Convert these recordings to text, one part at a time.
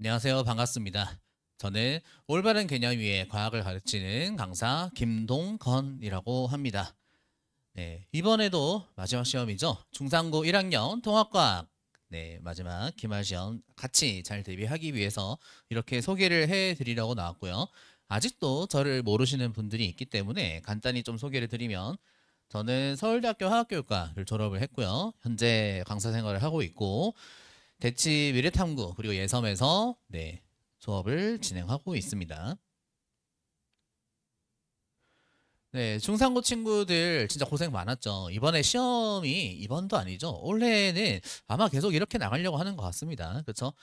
안녕하세요. 반갑습니다. 저는 올바른 개념 위에 과학을 가르치는 강사 김동건이라고 합니다. 네, 이번에도 마지막 시험이죠. 중상고 1학년 통합과학. 네, 마지막 기말 시험 같이 잘 대비하기 위해서 이렇게 소개를 해드리려고 나왔고요. 아직도 저를 모르시는 분들이 있기 때문에 간단히 좀 소개를 드리면 저는 서울대학교 화학교육과를 졸업을 했고요. 현재 강사 생활을 하고 있고 대치 미래탐구 그리고 예섬에서 수업을 진행하고 있습니다. 네, 중상고 친구들 진짜 고생 많았죠. 이번에 시험이 이번도 아니죠. 올해는 아마 계속 이렇게 나가려고 하는 것 같습니다. 그렇죠?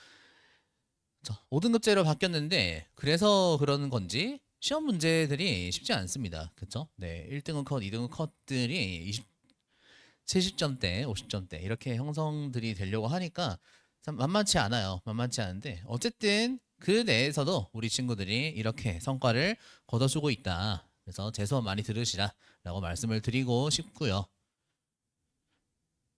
5등급제로 바뀌었는데 그래서 그러는 건지 시험 문제들이 쉽지 않습니다. 그렇죠? 네, 1등급 컷, 2등급 컷들이 70점대, 50점대 이렇게 형성들이 되려고 하니까 참 만만치 않아요. 만만치 않은데 어쨌든 그 내에서도 우리 친구들이 이렇게 성과를 거둬주고 있다. 그래서 제 수업 많이 들으시라라고 말씀을 드리고 싶고요.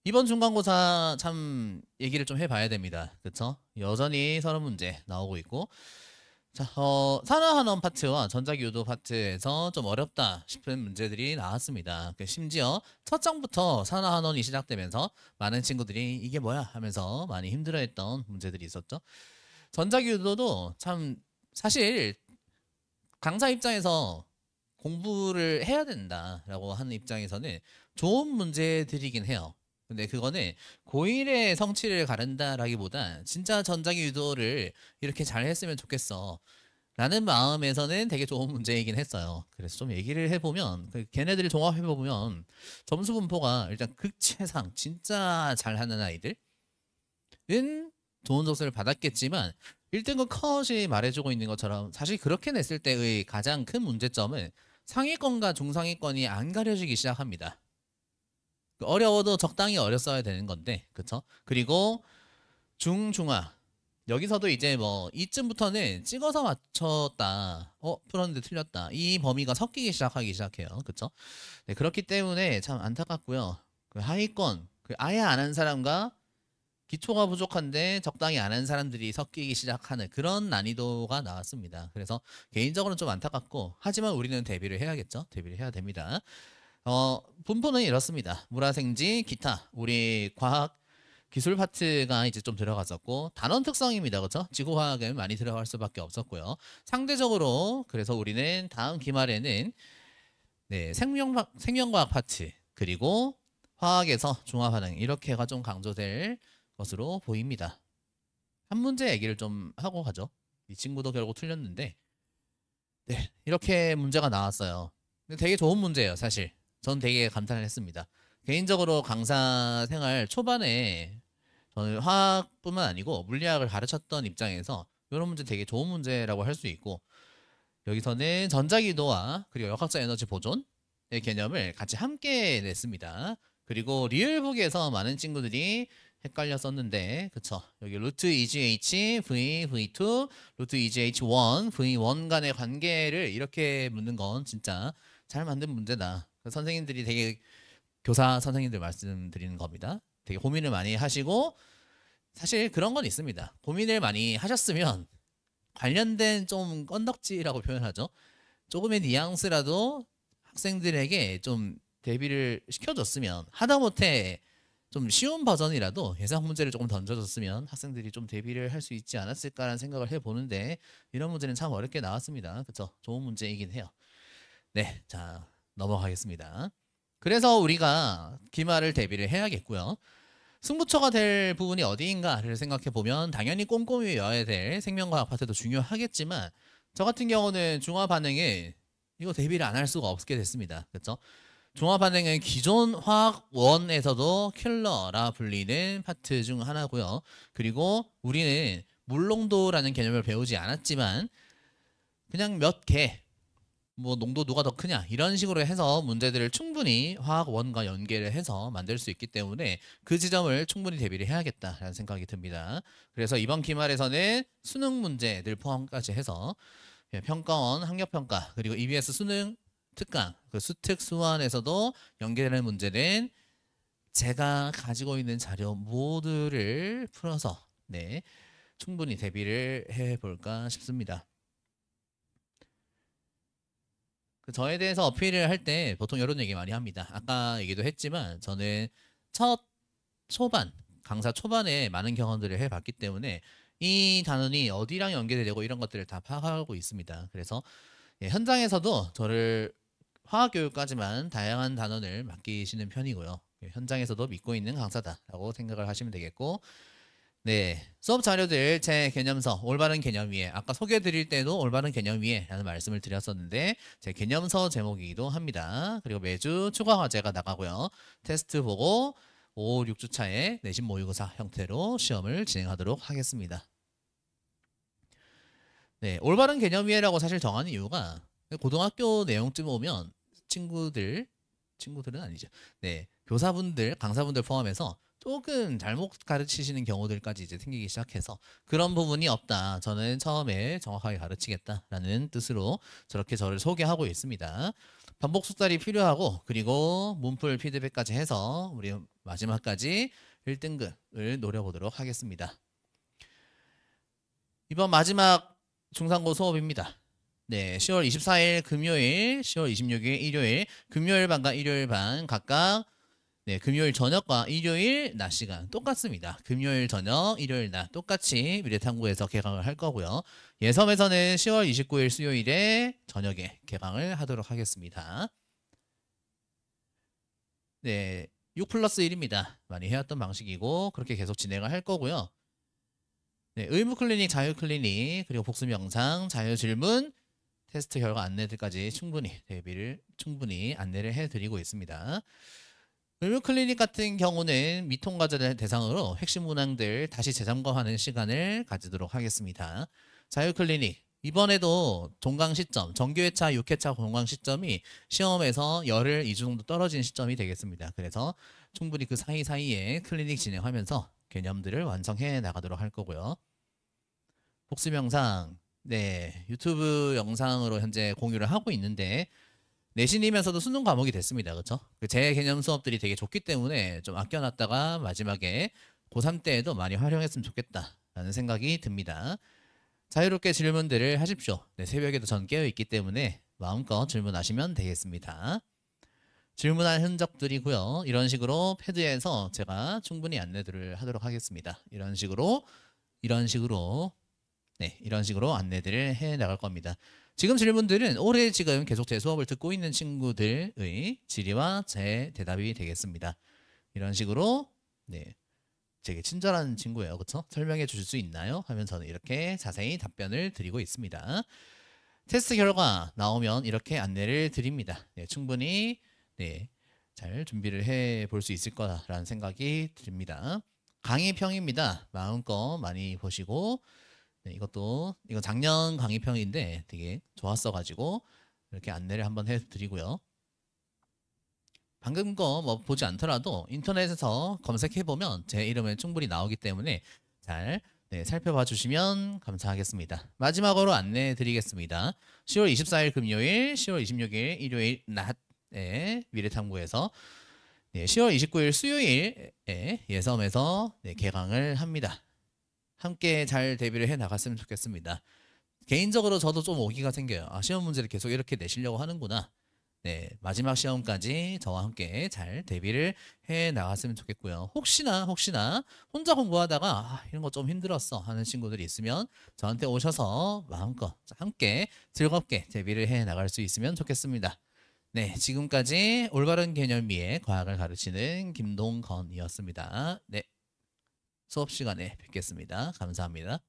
이번 중간고사 참 얘기를 좀 해봐야 됩니다. 그쵸? 여전히 서론 문제 나오고 있고 자, 산화한원 파트와 전자기유도 파트에서 좀 어렵다 싶은 문제들이 나왔습니다. 심지어 첫 장부터 산화한원이 시작되면서 많은 친구들이 이게 뭐야 하면서 많이 힘들어했던 문제들이 있었죠. 전자기유도도 참 사실 강사 입장에서 공부를 해야 된다라고 하는 입장에서는 좋은 문제들이긴 해요. 근데 그거는 고1의 성취를 가른다라기보다 진짜 전자기 유도를 이렇게 잘 했으면 좋겠어. 라는 마음에서는 되게 좋은 문제이긴 했어요. 그래서 좀 얘기를 해보면, 걔네들을 종합해보면, 점수 분포가 일단 극최상, 진짜 잘하는 아이들은 좋은 점수를 받았겠지만, 1등급 컷이 말해주고 있는 것처럼, 사실 그렇게 냈을 때의 가장 큰 문제점은 상위권과 중상위권이 안 가려지기 시작합니다. 어려워도 적당히 어렸어야 되는 건데, 그쵸? 그리고 중중하. 여기서도 이제 뭐 이쯤부터는 찍어서 맞췄다. 풀었는데 틀렸다. 이 범위가 섞이기 시작해요. 그쵸? 네, 그렇기 때문에 참 안타깝고요. 그 하위권, 그 아예 안 한 사람과 기초가 부족한데 적당히 안 한 사람들이 섞이기 시작하는 그런 난이도가 나왔습니다. 그래서 개인적으로는 좀 안타깝고, 하지만 우리는 대비를 해야겠죠? 대비를 해야 됩니다. 분포는 이렇습니다. 물화생지, 기타, 우리 과학, 기술 파트가 이제 좀 들어갔었고 단원 특성입니다. 그렇죠? 지구화학은 많이 들어갈 수밖에 없었고요. 상대적으로 그래서 우리는 다음 기말에는 생명과학 파트 그리고 화학에서 중화반응 이렇게가 좀 강조될 것으로 보입니다. 한 문제 얘기를 좀 하고 가죠. 이 친구도 결국 틀렸는데 네, 이렇게 문제가 나왔어요. 근데 되게 좋은 문제예요, 사실. 전 되게 감탄을 했습니다. 개인적으로 강사 생활 초반에 저는 화학뿐만 아니고 물리학을 가르쳤던 입장에서 이런 문제 되게 좋은 문제라고 할 수 있고 여기서는 전자기도와 그리고 역학적 에너지 보존의 개념을 같이 함께 냈습니다. 그리고 리얼북에서 많은 친구들이 헷갈렸었는데 그쵸 여기 루트 EGH V V2 루트 EGH1 V1 간의 관계를 이렇게 묻는 건 진짜 잘 만든 문제다. 선생님들이 되게 교사 선생님들 말씀드리는 겁니다. 되게 고민을 많이 하시고 사실 그런 건 있습니다. 고민을 많이 하셨으면 관련된 좀 건덕지라고 표현하죠. 조금의 뉘앙스라도 학생들에게 좀 대비를 시켜줬으면 하다못해 좀 쉬운 버전이라도 예상 문제를 조금 던져줬으면 학생들이 좀 대비를 할 수 있지 않았을까라는 생각을 해보는데 이런 문제는 참 어렵게 나왔습니다. 그쵸? 좋은 문제이긴 해요. 네, 자 넘어가겠습니다. 그래서 우리가 기말을 대비를 해야겠고요. 승부처가 될 부분이 어디인가를 생각해 보면 당연히 꼼꼼히 외워야 될 생명과학 파트도 중요하겠지만 저 같은 경우는 중화 반응에 이거 대비를 안 할 수가 없게 됐습니다. 그렇죠? 중화 반응은 기존 화학 원에서도 킬러라 불리는 파트 중 하나고요. 그리고 우리는 물농도라는 개념을 배우지 않았지만 그냥 몇 개, 뭐 농도 누가 더 크냐 이런 식으로 해서 문제들을 충분히 화학원과 연계를 해서 만들 수 있기 때문에 그 지점을 충분히 대비를 해야겠다라는 생각이 듭니다. 그래서 이번 기말에서는 수능 문제들 포함까지 해서 평가원, 학력평가 그리고 EBS 수능 특강, 그 수특 수완에서도 연계되는 문제는 제가 가지고 있는 자료 모두를 풀어서 충분히 대비를 해볼까 싶습니다. 저에 대해서 어필을 할 때 보통 이런 얘기 많이 합니다. 아까 얘기도 했지만 저는 첫 초반, 강사 초반에 많은 경험들을 해봤기 때문에 이 단원이 어디랑 연계되고 이런 것들을 다 파악하고 있습니다. 그래서 현장에서도 저를 화학교육까지만 다양한 단원을 맡기시는 편이고요. 현장에서도 믿고 있는 강사다라고 생각을 하시면 되겠고, 네, 수업 자료들 제 개념서 올바른 개념 위에 아까 소개해드릴 때도 올바른 개념 위에 라는 말씀을 드렸었는데 제 개념서 제목이기도 합니다. 그리고 매주 추가 과제가 나가고요. 테스트 보고 5, 6주차에 내신 모의고사 형태로 시험을 진행하도록 하겠습니다. 네, 올바른 개념 위에라고 사실 정하는 이유가 고등학교 내용쯤 오면 친구들은 아니죠. 네, 교사분들, 강사분들 포함해서 조금 잘못 가르치시는 경우들까지 이제 생기기 시작해서 그런 부분이 없다. 저는 처음에 정확하게 가르치겠다라는 뜻으로 저렇게 저를 소개하고 있습니다. 반복 숙달이 필요하고 그리고 문풀 피드백까지 해서 우리 마지막까지 1등급을 노려보도록 하겠습니다. 이번 마지막 중상고 수업입니다. 네, 10월 24일 금요일, 10월 26일 일요일, 금요일 반과 일요일 반 각각 네, 금요일 저녁과 일요일 낮 시간 똑같습니다. 금요일 저녁, 일요일 낮 똑같이 미래탐구에서 개강을 할 거고요. 예섬에서는 10월 29일 수요일에 저녁에 개강을 하도록 하겠습니다. 네, 6+1입니다. 많이 해왔던 방식이고 그렇게 계속 진행을 할 거고요. 네, 의무 클리닉, 자유 클리닉, 그리고 복습 영상, 자유 질문, 테스트 결과 안내들까지 충분히 안내를 해드리고 있습니다. 의무 클리닉 같은 경우는 미통과제를 대상으로 핵심 문항들 다시 재점검하는 시간을 가지도록 하겠습니다. 자유 클리닉 이번에도 종강 시점, 정규 회차, 6회차 종강 시점이 시험에서 열흘 2주 정도 떨어진 시점이 되겠습니다. 그래서 충분히 그 사이사이에 클리닉 진행하면서 개념들을 완성해 나가도록 할 거고요. 복습 영상, 네, 유튜브 영상으로 현재 공유를 하고 있는데 내신이면서도 수능 과목이 됐습니다. 그렇죠? 제 개념 수업들이 되게 좋기 때문에 좀 아껴놨다가 마지막에 고3 때에도 많이 활용했으면 좋겠다라는 생각이 듭니다. 자유롭게 질문들을 하십시오. 네, 새벽에도 전 깨어있기 때문에 마음껏 질문하시면 되겠습니다. 질문한 흔적들이고요. 이런 식으로 패드에서 제가 충분히 안내들을 하도록 하겠습니다. 이런 식으로 안내들을 해 나갈 겁니다. 지금 질문들은 올해 지금 계속 제 수업을 듣고 있는 친구들의 질의와 제 대답이 되겠습니다. 이런 식으로 네, 되게 친절한 친구예요. 그렇죠? 설명해 주실 수 있나요? 하면 저는 이렇게 자세히 답변을 드리고 있습니다. 테스트 결과 나오면 이렇게 안내를 드립니다. 네, 충분히 네, 잘 준비를 해 볼 수 있을 거라는 생각이 듭니다. 강의평입니다. 마음껏 많이 보시고 네, 이건 작년 강의평인데 되게 좋았어가지고 이렇게 안내를 한번 해드리고요. 방금 거 뭐 보지 않더라도 인터넷에서 검색해보면 제 이름은 충분히 나오기 때문에 잘 살펴봐 주시면 감사하겠습니다. 마지막으로 안내해 드리겠습니다. 10월 24일 금요일, 10월 26일 일요일 낮에 미래탐구에서 10월 29일 수요일에 예섬에서 개강을 합니다. 함께 잘 대비를 해 나갔으면 좋겠습니다. 개인적으로 저도 좀 오기가 생겨요. 아, 시험 문제를 계속 이렇게 내시려고 하는구나. 네, 마지막 시험까지 저와 함께 잘 대비를 해 나갔으면 좋겠고요. 혹시나 혼자 공부하다가 이런 거 좀 힘들었어 하는 친구들이 있으면 저한테 오셔서 마음껏 함께 즐겁게 대비를 해 나갈 수 있으면 좋겠습니다. 네, 지금까지 올바른 개념 위에 과학을 가르치는 김동건이었습니다. 네, 수업 시간에 뵙겠습니다. 감사합니다.